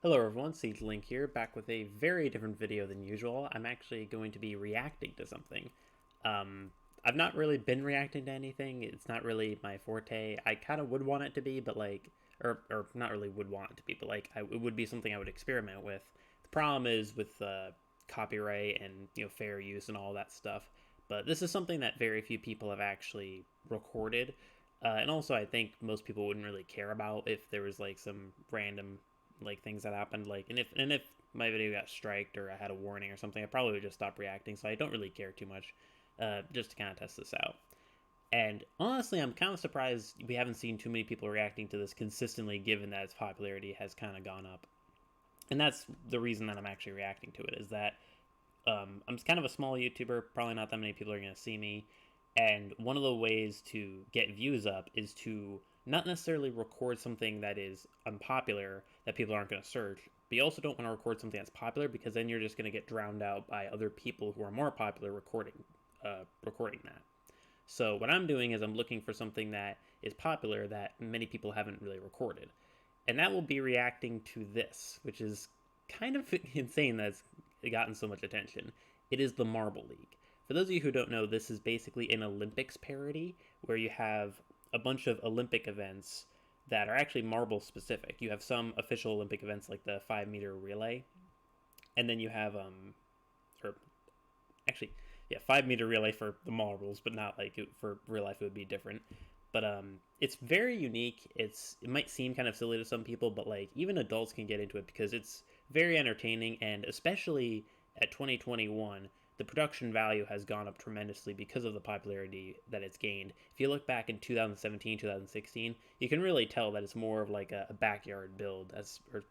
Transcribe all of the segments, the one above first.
Hello everyone, Siege Link here, back with a very different video than usual. I'm actually going to be reacting to something. I've not really been reacting to anything. It's not really my forte. I kind of would want it to be, but or not really would want it to be, but it would be something I would experiment with. The problem is with copyright and fair use and all that stuff. But this is something that very few people have actually recorded. And also, I think most people wouldn't really care about if there was like some random things that happened. And if my video got striked or I had a warning or something, I probably would just stop reacting. So I don't really care too much, just to kind of test this out. And honestly, I'm kind of surprised we haven't seen too many people reacting to this consistently, given that its popularity has kind of gone up. And that's the reason that I'm actually reacting to it. Is that I'm kind of a small YouTuber. Probably not that many people are going to see me. And one of the ways to get views up is to not necessarily record something that is unpopular that people aren't going to search, but you also don't want to record something that's popular because then you're just going to get drowned out by other people who are more popular recording that. So what I'm doing is I'm looking for something that is popular that many people haven't really recorded, and that will be reacting to this, which is kind of insane that it's gotten so much attention. It is the Marble League. For those of you who don't know, this is basically an Olympics parody where you have a bunch of Olympic events that are actually marble specific. You have some official Olympic events like the 5 meter relay, and then you have or actually, yeah, 5 meter relay for the marbles, but not for real life. It would be different. But it's very unique. It might seem kind of silly to some people, but like even adults can get into it because it's very entertaining, and especially at 2021, the production value has gone up tremendously because of the popularity that it's gained. If you look back in 2017, 2016, you can really tell that it's more of like a backyard build, or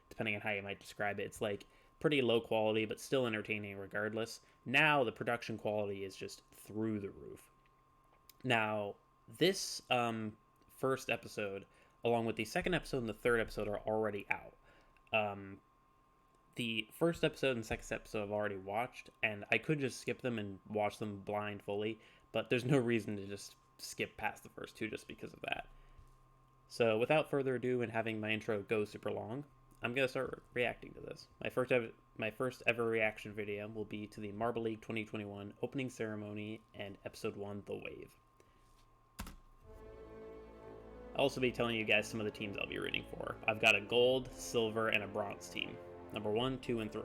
depending on how you might describe it. It's like pretty low quality, but still entertaining regardless. Now the production quality is just through the roof. Now, this first episode, along with the second episode and the third episode, are already out. Um, the first episode and second episode I've already watched, and I could just skip them and watch them blind fully, but there's no reason to just skip past the first two just because of that. So, without further ado, and having my intro go super long, I'm gonna start reacting to this. My first ever reaction video will be to the Marble League 2021 opening ceremony and episode 1, The Wave. I'll also be telling you guys some of the teams I'll be rooting for. I've got a gold, silver, and a bronze team. Number 1, 2, and 3.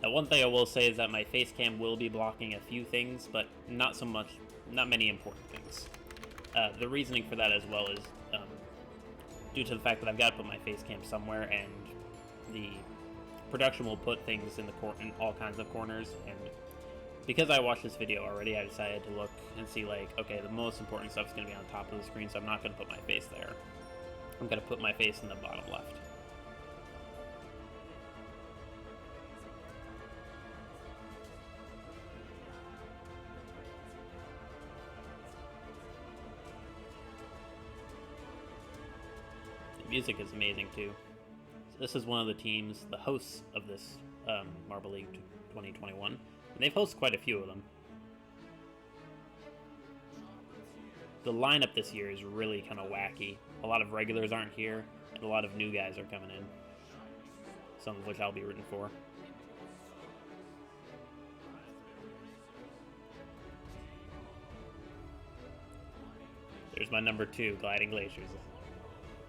Now, one thing I will say is that my face cam will be blocking a few things, but not so much, not many important things. The reasoning for that as well is due to the fact that I've got to put my face cam somewhere, and the production will put things in all kinds of corners. And because I watched this video already, I decided to look and see okay, the most important stuff is going to be on top of the screen, so I'm not going to put my face there. I'm going to put my face in the bottom left. The music is amazing too. So this is one of the teams, the hosts of this Marble League 2021, and they've hosted quite a few of them. The lineup this year is really kind of wacky. A lot of regulars aren't here, and a lot of new guys are coming in, some of which I'll be rooting for. There's my number 2, Gliding Glaciers.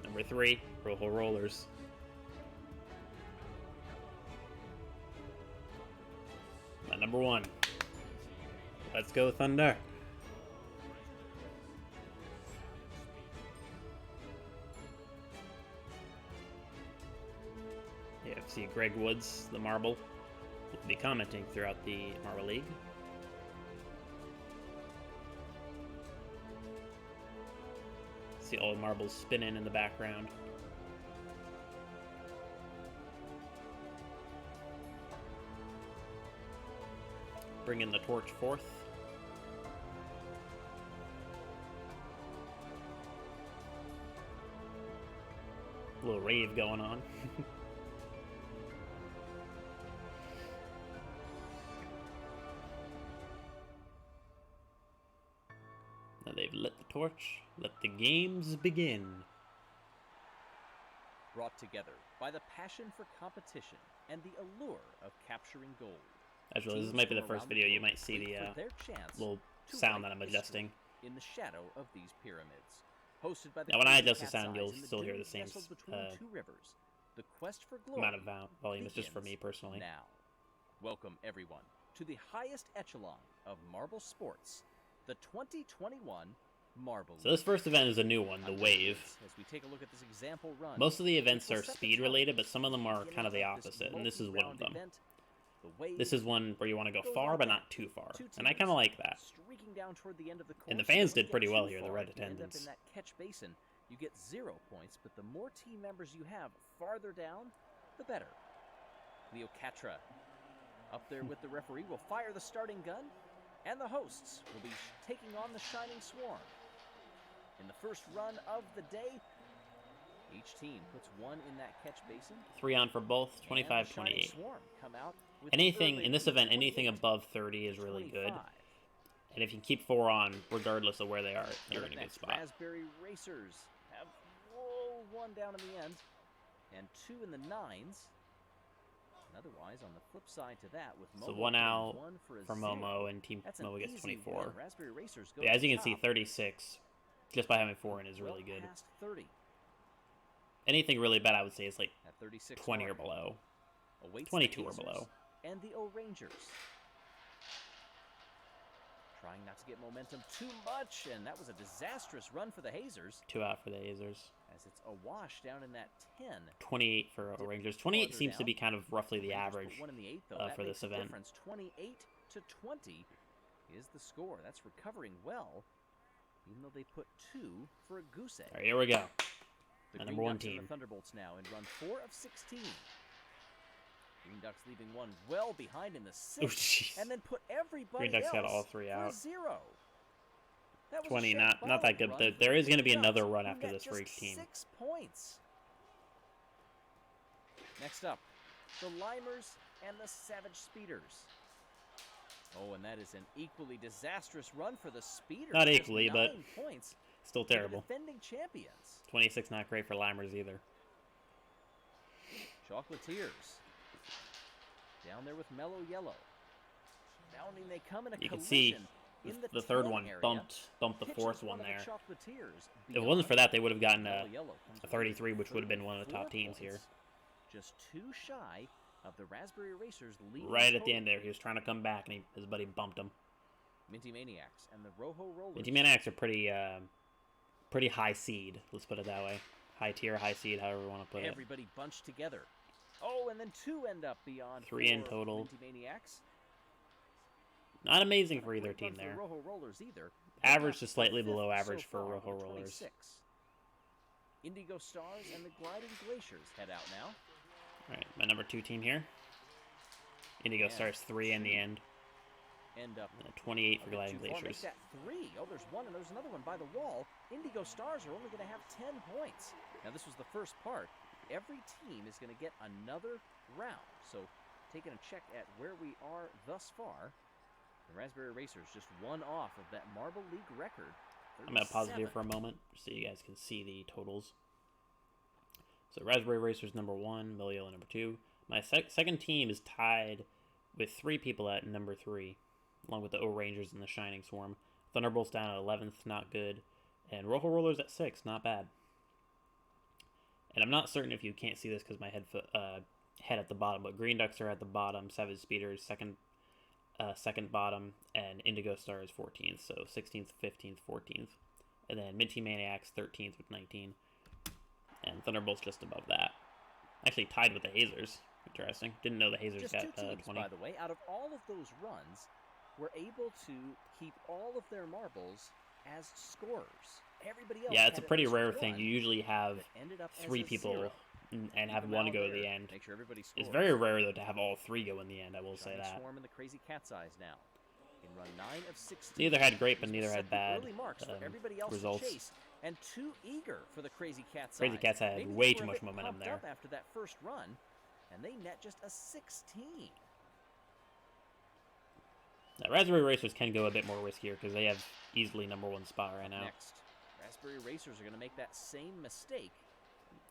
Number 3, Rojo Rollers. My number 1, Let's Go Thunder. AFC Greg Woods, the Marble, will be commenting throughout the Marble League. See all the marbles spinning in the background. Bringing the torch forth. little rave going on. Now they've lit the torch. Let the games begin. Brought together by the passion for competition and the allure of capturing gold. Actually, this might be the first video you might see the little sound that I'm adjusting. In the shadow of these pyramids. Hosted by the now, when I adjust the sound, you'll still hear the same two rivers. The quest for glory amount of volume. It's just for me personally. Now, welcome everyone to the highest echelon of marble sports, the 2021 Marble League. So this first event is a new one, the Wave. As we take a look at this example run, most of the events are speed related, but some of them are kind of the opposite, and this is one of them. This is one where you want to go far, but not too far, and I kind of like that. Down toward the end of the course, and the fans did pretty well here, the red attendance. In that catch basin, you get 0 points, but the more team members you have farther down, the better. Cleocatra up there with the referee will fire the starting gun, and the hosts will be taking on the Shining Swarm. In the first run of the day, each team puts one in that catch basin. 3 on for both, 25-28. Anything in this event, anything above 30 is really good. And if you keep 4 on, regardless of where they are, you're in a good spot. Raspberry Racers have 1 down in the end, and 2 in the 9s. And otherwise, on the flip side to that, with Momo, so 1 out for Momo, and Team Momo gets 24. Yeah, as you can see, 36, just by having 4 in, is really good. 30. Anything really bad, I would say, is like 20 or below. 22 or below. And the O-Rangers. Trying not to get momentum too much, and that was a disastrous run for the Hazers. 2 out for the Hazers. As it's a wash down in that 10. 28 for Rangers. 28 seems to be kind of roughly the average for this event. 28 to 20 is the score. That's recovering well, even though they put 2 for a goose egg. All right, here we go. The number 1 team. The Thunderbolts now in run 4 of 16. Green Ducks leaving 1 well behind in the 6th, and then put everybody Green Ducks got all 3 out. 0. 20, not that good. There is going to be another run after this for each team. 6 points. Next up, the Limers and the Savage Speeders. Oh, and that is an equally disastrous run for the Speeders. Not equally, but points. Still terrible. Defending champions. 26, not great for Limers either. Chocolatiers. Down there with Mellow Yellow. Bounding, they come in a you can see the third one bumped the fourth one there. If it wasn't for that, they would have gotten a 33, which would have been one of the top teams here. Just 2 shy of the Raspberry Racers leading. Right at the end there, he was trying to come back, and his buddy bumped him. Minty Maniacs and the Rojo Rollers. Minty Maniacs are pretty high seed. Let's put it that way. High tier, high seed, however you want to put it. Everybody bunched together. Oh, and then 2 end up beyond 3 in total. Minty Maniacs. Not amazing for either team there. Rojo Rollers either. Average to slightly below average for Rojo Rollers. Indigo Stars and the Gliding Glaciers head out now. Alright, my number 2 team here. Indigo Stars 3 in the end. End up 28 for Gliding Glaciers. Make that 3. Oh, there's 1 and there's another one by the wall. Indigo Stars are only going to have 10 points. Now, this was the first part. Every team is going to get another round. So, taking a check at where we are thus far, the Raspberry Racers just 1 off of that Marble League record. 37. I'm going to pause it here for a moment so you guys can see the totals. So, Raspberry Racers number 1, Mellow number 2. My second team is tied with 3 people at number 3, along with the O-Rangers and the Shining Swarm. Thunderbolts down at 11th, not good. And Rojo Rollers at 6th, not bad. And I'm not certain if you can't see this because my head at the bottom, but Green Ducks are at the bottom, Savage Speeders second bottom, and Indigo Stars 14th, so 16th, 15th, 14th. And then Minty Maniacs 13th with 19. And Thunderbolts just above that. Actually tied with the Hazers. Interesting. Didn't know the Hazers just got 2 teams, 20. by the way, out of all of those runs, were able to keep all of their marbles as scorers. Everybody else yeah, it's a pretty rare thing. You usually have 3 people 0. and have 1 go to the end. Make sure everybody scores. It's very rare, though, to have all 3 go in the end, I will say that. Swarm in the Crazy Cat's Eyes now. In run 9 of 16. Neither had great, but These neither will had set the bad early marks for everybody else results. to chase, and too eager for the Crazy Cat's Crazy eyes. Cats had Maybe way they too were a much bit momentum pumped there. up after that first run, and they net just a 16. Now, Raspberry Racers can go a bit more riskier because they have easily #1 spot right now. Next, Raspberry Racers are going to make that same mistake.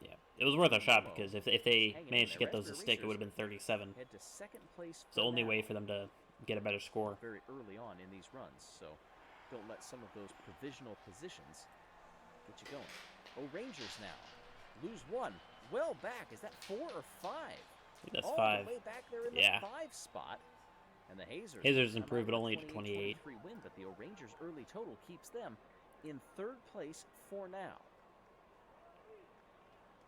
Yeah, it was worth a shot because if they managed to get those to Raspberry stick, it would have Racers been 37. Head to second place. It's the only now. way for them to get a better score. Very early on in these runs, so don't let some of those provisional positions get you going. Oh, Rangers now lose 1. Well back. Is that 4 or 5? I think that's All 5. the way back there in Yeah. the 5 spot. And the Hazers improved it only to 28. Win, but the Rangers' early total keeps them in 3rd place for now.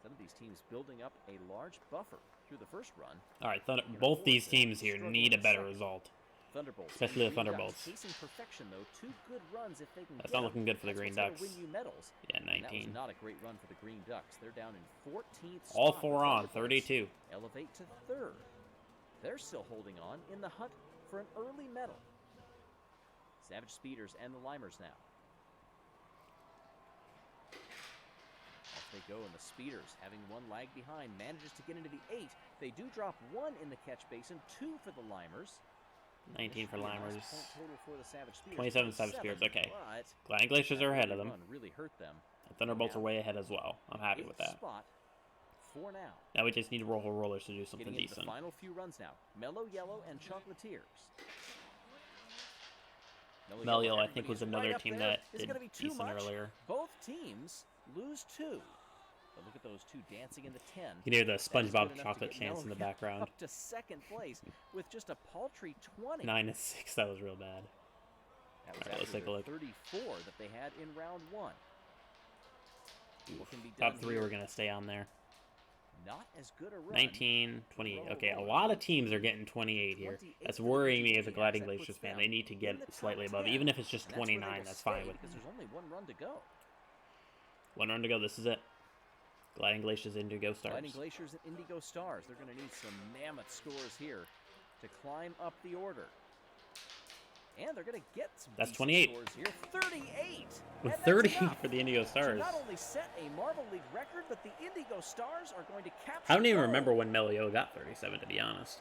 Some of these teams building up a large buffer through the first run. All right, both these teams here need a better result. Thunderbolts, especially the Thunderbolts. Chasing perfection though, 2 good runs if they can. That's not looking good for the Green Ducks. Win you medals. Yeah, 19. That was not a great run for the Green Ducks. They're down in 14th. All 4 on 32. Elevate to 3rd. They're still holding on in the hunt for an early medal. Savage Speeders and the Limers now. Off they go, and the Speeders, having 1 lag behind, manages to get into the 8. They do drop 1 in the catch basin, 2 for the Limers. 19 for Limers. Point total for the Savage Speeders. 27 Savage Speeders. Okay. But Gliding Glaciers are ahead of them. really hurt them. The Thunderbolts are way ahead as well. I'm happy with that. Spot for now. Now we just need Rojo Rollers to do something Getting into decent. the final few runs now. Mellow Yellow and Chocolatiers. Mellow Yellow, I think, was another right team there. that did decent earlier. Both teams lose 2. But look at those 2 dancing in the 10. You can hear the SpongeBob chocolate chants in the background. Up to 2nd place with just a paltry 20. 9-6, that was real bad. That was Alright, let's take a look. 34 that they had in round 1. Top 3 were going to stay on there. Not as good a run. 19, 28. Okay, a lot of teams are getting 28 here. That's worrying me as a Gliding Glaciers fan. They need to get slightly above. Even if it's just 29, that's fine with me. Because there's only 1 run to go. 1 run to go. This is it. Gliding Glaciers, Indigo Stars. Gliding Glaciers and Indigo Stars. They're going to need some mammoth scores here to climb up the order. And they're going to get some That's 28. scores here. 38! With And 30 enough for the Indigo to Stars. not only set a Marble League record, but the Indigo Stars are going to capture I don't even gold. remember when Melio got 37, to be honest.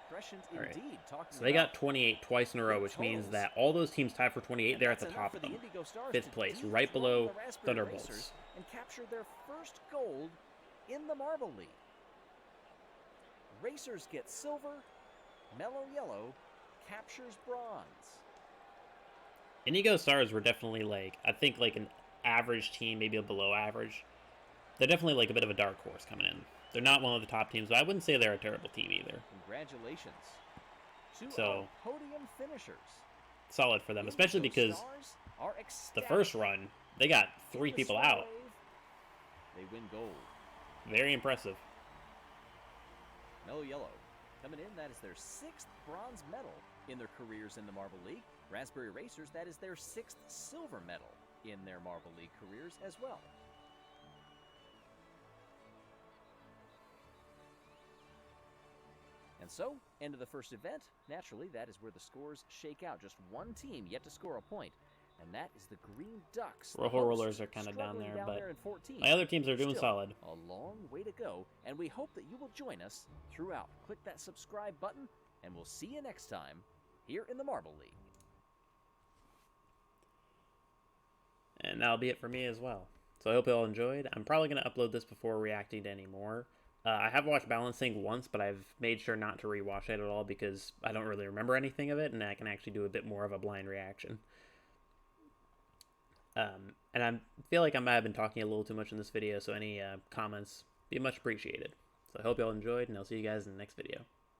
Impressions All right. indeed. So they got 28 twice in a row, which means that all those teams tied for 28, they're at the that's top enough of for them. the Indigo Stars 5th to place, dethrone right below the Raspberry Thunderbolts. Racers and capture their first gold in the Marble League. Racers get silver, Mellow Yellow captures bronze. Indigo Stars were definitely, like, I think, like, an average team, maybe a below average. They're definitely, like, a bit of a dark horse coming in. They're not one of the top teams, but I wouldn't say they're a terrible team either. Congratulations to So, our podium finishers. Solid for them, especially Indigo because Stars are the first ecstatic. run, they got In 3 the people star out. wave, they win gold. Very impressive. Mellow Yellow coming in, that is their 6th bronze medal in their careers in the Marble League. Raspberry Racers, that is their 6th silver medal in their Marble League careers as well. And so, end of the first event. Naturally, that is where the scores shake out. Just 1 team yet to score a point, and that is the Green Ducks. Rojo Rollers are kind of down there, but in 14. my other teams are doing Still, solid. A long way to go, and we hope that you will join us throughout. Click that subscribe button, and we'll see you next time here in the Marble League. And that'll be it for me as well. So I hope you all enjoyed. I'm probably going to upload this before reacting to any more. I have watched Balancing once, but I've made sure not to rewatch it at all because I don't really remember anything of it, and I can actually do a bit more of a blind reaction. And I feel like I might have been talking a little too much in this video, so any comments be much appreciated. So I hope you all enjoyed, and I'll see you guys in the next video.